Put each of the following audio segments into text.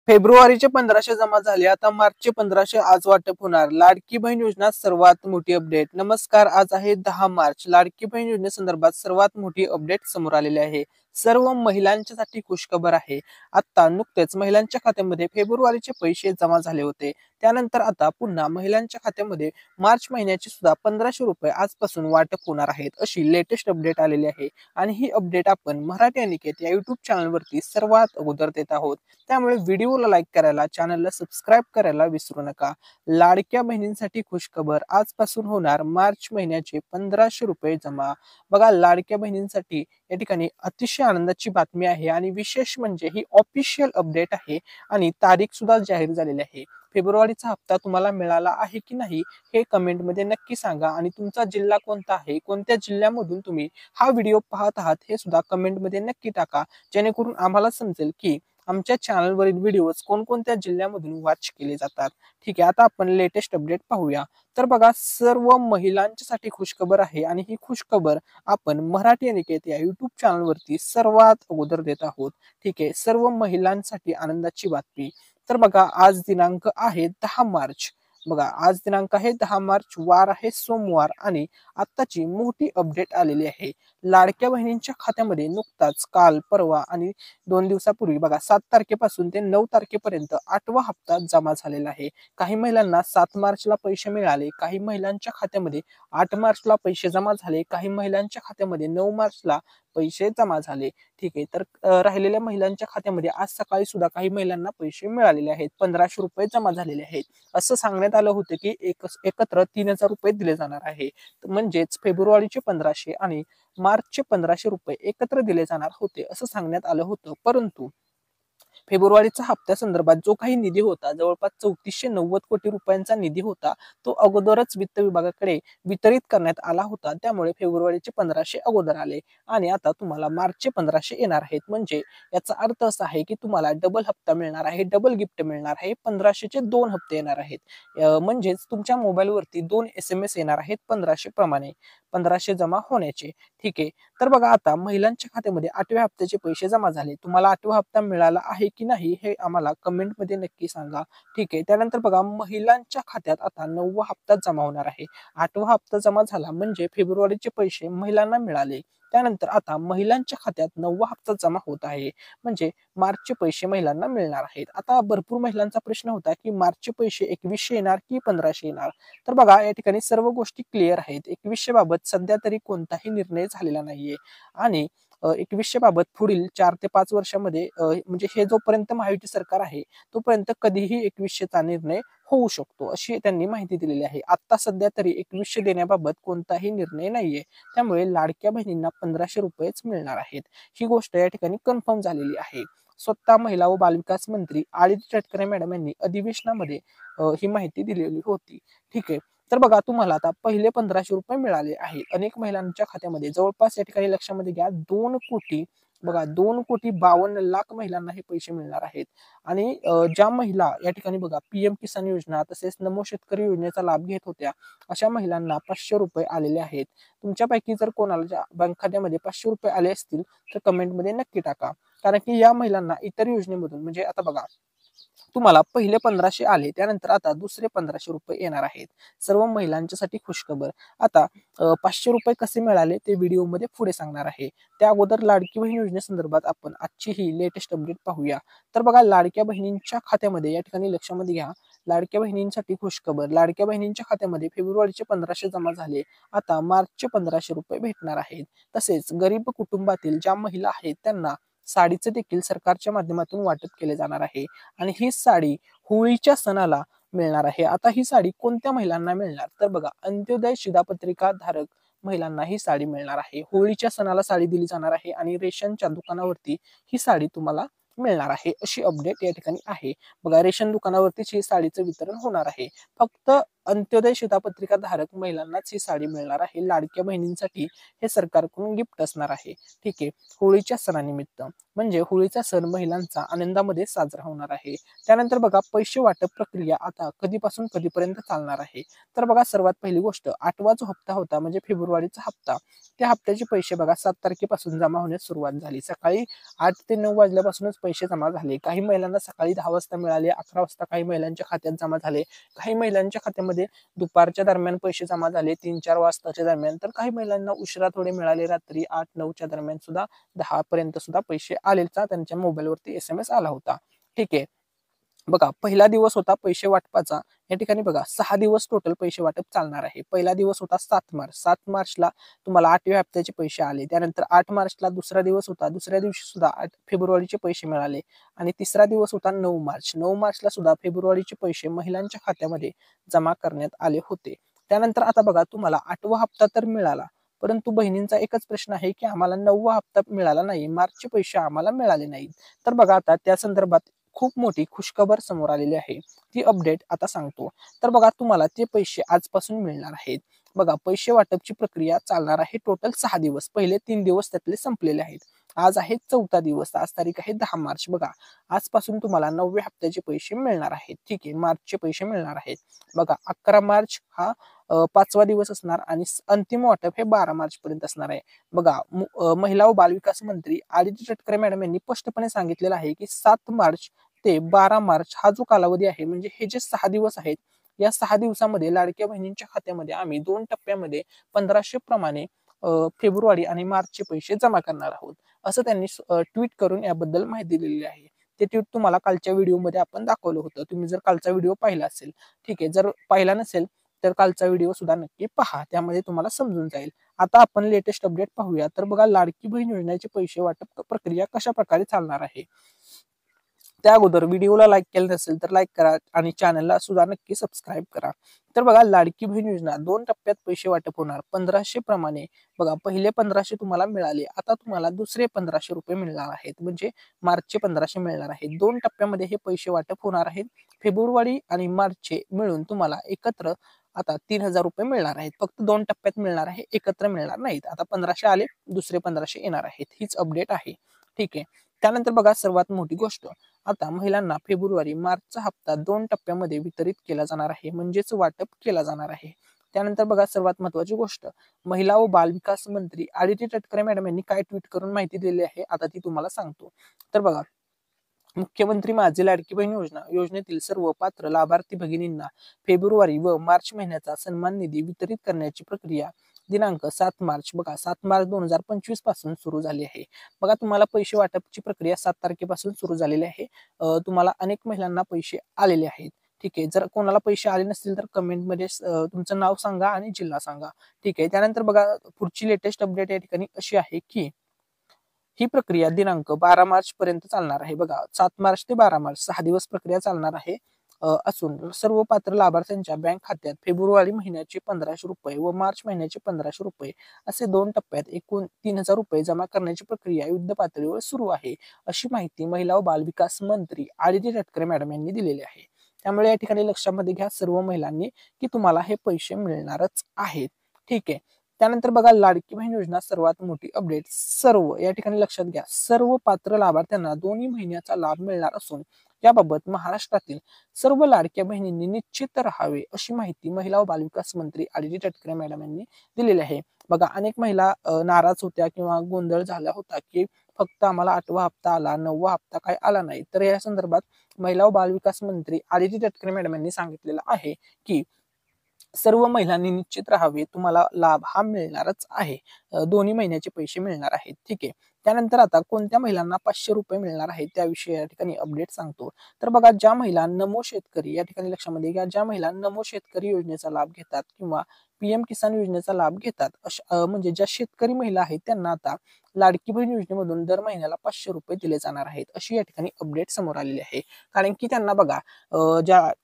फेब्रुवारीचे 1500 जमा झाले. आता मार्चचे 1500 आज वाटप होणार. लाडकी बहीण योजना सर्वात मोठी अपडेट. नमस्कार, आज आहे 10 मार्च. लाडकी बहीण योजनेसंदर्भात सर्वात मोठी अपडेट समोर आलेली आहे. सर्व महिलांच्यासाठी खुशखबर आहे. आता नुकतेच महिलांच्या खात्यामध्ये फेब्रुवारीचे पैसे जमा झाले होते. त्यानंतर आता पुन्हा महिलांच्या खात्यामध्ये मार्च महिन्याचे सुद्धा 1500 रुपये आजपासून वाटप होणार आहेत, अशी लेटेस्ट अपडेट आलेली आहे. आणि ही अपडेट आपण मराठी अनिकेत या युट्यूब चॅनलवरती सर्वात अगोदर देत आहोत. त्यामुळे व्हिडिओला लाईक करायला, चॅनलला सबस्क्राईब करायला विसरू नका. लाडक्या बहिणींसाठी खुशखबर, आजपासून होणार मार्च महिन्याचे 1500 रुपये जमा. बघा, लाडक्या बहिणींसाठी या ठिकाणी अतिशय आनंदाची बातमी आहे आणि विशेष म्हणजे ही ऑफिशियल अपडेट आहे आणि तारीख सुद्धा जाहीर झालेली आहे. फेब्रुवारीचा हप्ता तुम्हाला मिळाला आहे की नाही हे कमेंटमध्ये नक्की सांगा आणि तुमचा जिल्हा कोणता आहे, कोणत्या जिल्ह्यामधून तुम्ही हा व्हिडिओ पाहत आहात हे सुद्धा कमेंटमध्ये नक्की टाका, जेणेकरून आम्हाला समजेल की आमच्या चॅनलवरील व्हिडिओज कोणकोणत्या जिल्ह्यामधून वॉच केले जातात. ठीक आहे, आता आपण लेटेस्ट अपडेट पाहूया. तर बघा, सर्व महिलांच्यासाठी खुशखबर आहे आणि ही खुशखबर आपण मराठी अनिकेत या युट्यूब चॅनलवरती सर्वात अगोदर देत आहोत. ठीक आहे, सर्व महिलांसाठी आनंदाची बातमी. तर बघा, आज दिनांक आहे 10 मार्च. बघा, आज दिनांक आहे 10 मार्च, वार आहे सोमवार आणि आत्ताची मोठी अपडेट आलेली आहे. लाडक्या बहिणींच्या खात्यामध्ये नुकताच काल, परवा आणि 2 दिवसापूर्वी बघा 7 तारखेपासून ते 9 तारखेपर्यंत 8वा हप्ता जमा झालेला आहे. काही महिलांना 7 मार्चला पैसे मिळाले, काही महिलांच्या खात्यामध्ये 8 मार्चला पैसे जमा झाले, काही महिलांच्या खात्यामध्ये 9 मार्चला पैसे जमा झाले. ठीक आहे, तर राहिलेल्या महिलांच्या खात्यामध्ये आज सकाळी सुद्धा काही महिलांना पैसे मिळालेले आहेत, 1500 रुपये जमा झालेले आहेत. असं सांगण्यात आलं होतं की एकत्र 3000 रुपये दिले जाणार आहे. म्हणजेच फेब्रुवारीचे 1500 आणि मार्चचे 1500 रुपये एकत्र दिले जाणार होते असं सांगण्यात आलं होतं. परंतु फेब्रुवारीचा हप्त्या संदर्भात जो काही निधी होता, जवळपास 3490 कोटी रुपयांचा निधी होता, तो अगोदरच वित्त विभागाकडे वितरित करण्यात आला होता. त्यामुळे फेब्रुवारीचे 1500 अगोदर आले आणि आता तुम्हाला मार्चचे 1500 येणार आहेत. म्हणजे याचा अर्थ असा आहे की तुम्हाला डबल हप्ता मिळणार आहे, डबल गिफ्ट मिळणार आहे. 1500चे 2 हप्ते येणार आहेत. म्हणजेच तुमच्या मोबाईलवरती 2 SMS येणार आहेत 1500 प्रमाणे, 1500 जमा होण्याचे. ठीक आहे, तर बघा, आता महिलांच्या खात्यामध्ये 8व्या हप्त्याचे पैसे जमा झाले. तुम्हाला 8वा हप्ता मिळाला आहे की नाही हे आम्हाला कमेंटमध्ये नक्की सांगा. ठीक आहे, त्यानंतर बघा, महिलांच्या खात्यात आता 9वा हप्ता जमा होणार आहे. 8वा हप्ता जमा झाला म्हणजे फेब्रुवारीचे पैसे महिलांना मिळाले. त्यानंतर आता महिलांच्या खात्यात 9वा हप्ता जमा होत आहे, म्हणजे मार्चचे पैसे महिलांना मिळणार आहेत. आता भरपूर महिलांचा प्रश्न होता की मार्चचे पैसे 2100 येणार की 1500 येणार. तर बघा, या ठिकाणी सर्व गोष्टी क्लिअर आहेत. 2100 बाबत सध्या तरी कोणताही निर्णय झालेला नाहीये आणि 2100 बाबत पुढील 4 ते 5 वर्षामध्ये म्हणजे हे जोपर्यंत महायुती सरकार आहे तोपर्यंत कधीही 2100चा निर्णय होऊ शकतो, अशी त्यांनी माहिती दिलेली आहे. आता सध्या तरी 2100 देण्याबाबत कोणताही निर्णय नाहीये. त्यामुळे लाडक्या बहिणींना 1500 रुपयेच मिळणार आहेत. ही गोष्ट या ठिकाणी कन्फर्म झालेली आहे. स्वतः महिला व बालविकास मंत्री आदिती तटकरे मॅडम यांनी अधिवेशनामध्ये ही माहिती दिलेली होती. ठीक आहे, तर बघा, तुम्हाला आता पहिले 1500 रुपये मिळाले आहे अनेक महिलांच्या खात्यामध्ये. जवळपास या ठिकाणी लक्षामध्ये घ्या, 2 कोटी, बघा 2,52,00,000 महिलांना हे पैसे मिळणार आहेत. आणि ज्या महिला या ठिकाणी बघा PM किसान योजना तसेच नमो शेतकरी योजनेचा लाभ घेत होत्या, अशा महिलांना 500 रुपये आलेले आहेत. तुमच्यापैकी जर कोणाला बँक खात्यामध्ये 500 रुपये आले असतील तर कमेंटमध्ये नक्की टाका. कारण की या महिलांना इतर योजनेमधून, म्हणजे आता बघा, तुम्हाला पहिले 1500 आले, त्यानंतर आता दुसरे 1500 रुपये येणार आहेत. सर्व महिलांच्यासाठी खुशखबर. आता 500 रुपये कसे मिळाले ते व्हिडिओमध्ये पुढे सांगणार आहे. त्या अगोदर लाडकी बहीण योजनेसंदर्भात आपण आजची ही लेटेस्ट अपडेट पाहूया. तर बघा, लाडक्या बहिणींच्या खात्यामध्ये या ठिकाणी लक्षामध्ये घ्या, लाडक्या बहिणींसाठी खुशखबर. लाडक्या बहिणींच्या खात्यामध्ये फेब्रुवारीचे 1500 जमा झाले, आता मार्चचे 1500 रुपये भेटणार आहेत. तसेच गरीब कुटुंबातील ज्या महिला आहेत त्यांना साडीचे देखील सरकारच्या माध्यमातून वाटप केले जाणार आहे आणि ही साडी होळीच्या सणाला मिळणार आहे. आता ही साडी कोणत्या महिलांना मिळणार, तर बघा, अंत्योदय शिधापत्रिका धारक महिलांना ही साडी मिळणार आहे. होळीच्या सणाला साडी दिली जाणार आहे आणि रेशनच्या दुकानावरती ही साडी तुम्हाला मिळणार आहे, अशी अपडेट या ठिकाणी आहे. बघा, रेशन दुकानावरतीच ही साडीचं वितरण होणार आहे. फक्त अंत्योदय शिधापत्रिका धारक महिलांनाच ही साडी मिळणार आहे. लाडक्या बहिणींसाठी हे सरकारकडून गिफ्ट असणार आहे. ठीक आहे. होळीच्या सणानिमित्त म्हणजे होळीचा सण महिलांचा आनंदामध्ये साजरा होणार आहे. त्यानंतर बघा पैसे वाटप प्रक्रिया आता कधीपासून कधीपर्यंत चालणार आहे. तर बघा सर्वात पहिली गोष्ट 8वा जो हप्ता होता म्हणजे फेब्रुवारीचा हप्ता, त्या हप्त्याचे पैसे बघा 7 तारखेपासून जमा होण्यास सुरुवात झाली. सकाळी 8 ते 9 वाजल्यापासूनच पैसे जमा झाले. काही महिलांना सकाळी 10 वाजता मिळाले, 11 वाजता काही महिलांच्या खात्यात जमा झाले. काही महिलांच्या खात्यामध्ये दुपारच्या दरम्यान पैसे जमा झाले 3-4 वाजताच्या दरम्यान, तर काही महिलांना उशिरा थोडे मिळाले, रात्री 8-9च्या दरम्यान सुद्धा 10 पर्यंत सुद्धा पैसे आलेचा त्यांच्या मोबाईलवरती SMS आला होता. ठीक आहे. बघा पहिला दिवस होता पैसे वाटपाचा. या ठिकाणी बघा 6 दिवस टोटल पैसे वाटप चालणार आहे. पहिला दिवस होता 7 मार्च. 7 मार्चला तुम्हाला 8व्या हप्त्याचे पैसे आले. त्यानंतर 8 मार्चला दुसरा दिवस होता. दुसऱ्या दिवशी सुद्धा 8 फेब्रुवारीचे पैसे मिळाले आणि तिसरा दिवस होता 9 मार्च. 9 मार्चला सुद्धा फेब्रुवारीचे पैसे महिलांच्या खात्यामध्ये जमा करण्यात आले होते. त्यानंतर आता बघा तुम्हाला 8वा हप्ता तर मिळाला. परंतु बहिणींचा एकच प्रश्न आहे की आम्हाला 9वा हप्ता मिळाला नाही. मार्चचे पैसे आम्हाला मिळाले नाहीत. तर बघा आता त्या संदर्भात खूप मोठी खुशखबर समोर आलेली आहे. ती अपडेट आता सांगतो. तर बघा तुम्हाला ते पैसे आजपासून मिळणार आहेत. बघा पैसे वाटपची प्रक्रिया चालणार आहे टोटल 6 दिवस. पहिले 3 दिवस त्यातले संपलेले आहेत. आज आहे 4था दिवस. आज तारीख आहे 10 मार्च. बघा आजपासून तुम्हाला 9व्या हप्त्याचे पैसे मिळणार आहेत. ठीक आहे. मार्चचे पैसे मिळणार आहेत. बघा 11 मार्च हा 5वा दिवस असणार आणि अंतिम वाटप हे 12 मार्च पर्यंत असणार आहे. बघा महिला व बालविकास मंत्री आदिती तटकरे मॅडम यांनी स्पष्टपणे सांगितलेलं आहे की 7 मार्च ते 12 मार्च हा जो कालावधी आहे म्हणजे हे जे 6 दिवस आहेत, या 6 दिवसामध्ये लाडक्या बहिणींच्या खात्यामध्ये आम्ही 2 टप्प्यामध्ये 1500 प्रमाणे फेब्रुवारी आणि मार्चचे पैसे जमा करणार आहोत, असं त्यांनी ट्विट करून याबद्दल माहिती दिलेली आहे. ते ट्विट तुम्हाला कालच्या व्हिडिओमध्ये आपण दाखवलं होतं. तुम्ही जर कालचा व्हिडिओ पाहिला असेल, ठीक आहे. जर पाहिला नसेल तर कालचा व्हिडिओ सुद्धा नक्की पहा. त्यामध्ये तुम्हाला समजून जाईल. आता आपण लेटेस्ट अपडेट पाहूया. तर बघा लाडकी बहीण योजनेचे पैसे वाटप प्रक्रिया कशा प्रकारे चालणार आहे. त्या अगोदर व्हिडिओला लाईक केलं नसेल तर लाईक करा आणि चॅनलला सुद्धा नक्की सबस्क्राईब करा. तर बघा लाडकी बहीण योजना 2 टप्प्यात पैसे वाटप होणार 1500 प्रमाणे. बघा पहिले 1500 तुम्हाला मिळाले. आता तुम्हाला दुसरे 1500 रुपये मिळणार आहेत. म्हणजे मार्चचे 1500 मिळणार आहेत. 2 टप्प्यामध्ये हे पैसे वाटप होणार आहेत. फेब्रुवारी आणि मार्चचे मिळून तुम्हाला एकत्र आता 3000 रुपये मिळणार आहेत. फक्त 2 टप्प्यात मिळणार आहे, एकत्र मिळणार नाहीत. आता 1500 आले, दुसरे 1500 येणार आहेत. हीच अपडेट आहे. ठीक आहे. त्यानंतर बघा सर्वात मोठी गोष्ट, आता महिलांना फेब्रुवारी मार्चचा हप्ता 2 टप्प्यामध्ये वितरित केला जाणार आहे, म्हणजेच वाटप केला जाणार आहे. त्यानंतर बघा सर्वात महत्वाची गोष्ट, महिला व बाल विकास मंत्री आदिती तटकरे मॅडम यांनी काय ट्विट करून माहिती दिली आहे आता ती तुम्हाला सांगतो. तर बघा मुख्यमंत्री माझी लाडकी बहीण योजनेतील सर्व पात्र लाभार्थी भगिनींना फेब्रुवारी व मार्च महिन्याचा सन्मान निधी वितरित करण्याची प्रक्रिया दिनांक 7 मार्च बघा 7 मार्च 2025 पासून सुरू झाली आहे. बघा तुम्हाला पैसे वाटपची प्रक्रिया 7 तारखेपासून सुरू झालेली आहे. तुम्हाला अनेक महिलांना पैसे आलेले आहेत. ठीक आहे. जर कोणाला पैसे आले नसतील तर कमेंटमध्ये तुमचं नाव सांगा आणि जिल्हा सांगा. ठीक आहे. त्यानंतर बघा पुढची लेटेस्ट अपडेट या ठिकाणी अशी आहे की ही प्रक्रिया दिनांक 12 मार्च पर्यंत चालणार आहे. बघा 7 मार्च ते 12 मार्च 6 दिवस प्रक्रिया चालणार आहे. असून सर्व पात्र लाभार्थ्यांच्या बँक खात्यात फेब्रुवारी महिन्याचे 1500 रुपये व मार्च महिन्याचे 1500 रुपये असे 2 टप्प्यात एकूण 3000 रुपये जमा करण्याची प्रक्रिया युद्ध पातळीवर सुरू आहे, अशी माहिती महिला व बालविकास मंत्री आदिती तटकरे मॅडम यांनी दिलेली आहे. त्यामुळे या ठिकाणी लक्षामध्ये घ्या सर्व महिलांनी की तुम्हाला हे पैसे मिळणारच आहेत. ठीक आहे. त्यानंतर बघा लाडकी बहीण योजना सर्वात मोठी अपडेट, सर्व या ठिकाणी लक्षात घ्या सर्व पात्र लाभार्थ्यांना दोन्ही महिन्याचा लाभ मिळणार असून याबाबत महाराष्ट्रातील सर्व लाडक्या बहिणींनी निश्चित राहावे, अशी माहिती महिला व बालविकास मंत्री आदिती तटकरे मॅडम यांनी दिलेली आहे. बघा अनेक महिला नाराज होत्या किंवा गोंधळ झाला होता की फक्त आम्हाला 8वा हप्ता आला, 9वा हप्ता काय आला नाही. तर या संदर्भात महिला व बालविकास मंत्री आदिती तटकरे मॅडम यांनी सांगितलेलं आहे की सर्व महिलांनी निश्चित राहावे, तुम्हाला लाभ हा मिळणारच आहे. दोन्ही महिन्याचे पैसे मिळणार आहेत. ठीक आहे. त्यानंतर आता कोणत्या महिलांना 500 रुपये मिळणार आहेत त्याविषयी या ठिकाणी अपडेट सांगतो. तर बघा ज्या महिला नमो शेतकरी या ठिकाणी लक्षामध्ये घ्या, ज्या महिला नमो शेतकरी योजनेचा लाभ घेतात किंवा PM किसान योजनेचा लाभ घेतात म्हणजे ज्या शेतकरी महिला आहेत त्यांना आता लाडकी बहीण योजनेमधून दर महिन्याला 500 रुपये दिले जाणार आहेत, अशी या ठिकाणी अपडेट समोर आलेली आहे. कारण की त्यांना बघा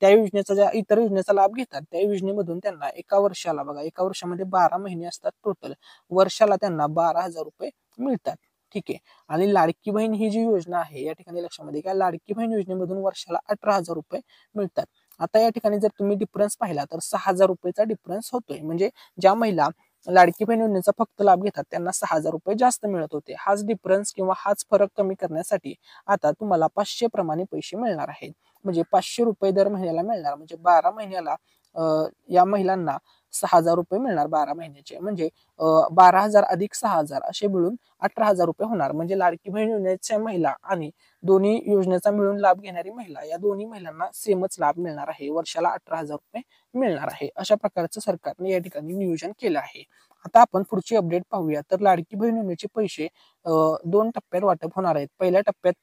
त्या योजनेचा ज्या इतर योजनेचा लाभ घेतात त्या योजनेमधून त्यांना एका वर्षाला बघा एका वर्षामध्ये 12 महिने असतात टोटल, वर्षाला त्यांना 12,000 रुपये मिळतात. ठीक आहे. आणि लाडकी बहीण ही जी योजना आहे या ठिकाणी लक्षामध्ये घ्या, लाडकी बहीण योजनेमधून वर्षाला 18,000 रुपये मिळतात. आता या ठिकाणी जर तुम्ही डिफरन्स पाहिला तर 6,000 रुपयेचा डिफरन्स होतोय. म्हणजे ज्या महिला लाडकी बहीण योजनेचा फक्त लाभ घेतात त्यांना 6,000 रुपये जास्त मिळत होते. हाच डिफरन्स किंवा हाच फरक कमी करण्यासाठी आता तुम्हाला 500 प्रमाणे पैसे मिळणार आहेत. म्हणजे 500 रुपये दर महिन्याला मिळणार. म्हणजे 12 महिन्याला या महिलांना 6,000 रुपये मिळणार 12 महिन्याचे. म्हणजे 12,000 अधिक 6,000 असे मिळून 18,000 रुपये होणार. म्हणजे लाडकी बहीण योजनेच्या महिला आणि दोन्ही योजनेचा मिळून लाभ घेणारी महिला या दोन्ही महिलांना सेमच लाभ मिळणार आहे. वर्षाला 18,000 रुपये मिळणार आहे. अशा प्रकारचं सरकारने या ठिकाणी नियोजन केलं आहे. आता आपण पुढची अपडेट पाहूया. तर लाडकी बहीण योजनेचे पैसे 2 टप्प्यात वाटप होणार आहेत. पहिल्या टप्प्यात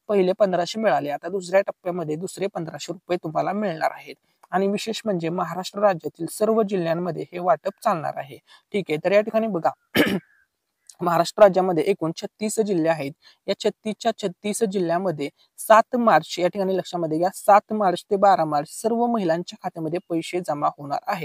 पहिले 1,500 मिळाले. आता दुसऱ्या टप्प्यामध्ये दुसरे 1,500 रुपये तुम्हाला मिळणार आहेत. आणि विशेष म्हणजे महाराष्ट्र राज्यातील सर्व जिल्ह्यांमध्ये हे वाटप चालणार आहे. ठीक आहे. तर या ठिकाणी बघा महाराष्ट्र राज्यामध्ये एकूण 36 जिल्हे आहेत. या 36च्या 36 जिल्ह्यामध्ये 7 मार्च या ठिकाणी लक्षामध्ये घ्या, 7 मार्च ते 12 मार्च सर्व महिलांच्या खात्यामध्ये पैसे जमा होणार आहेत.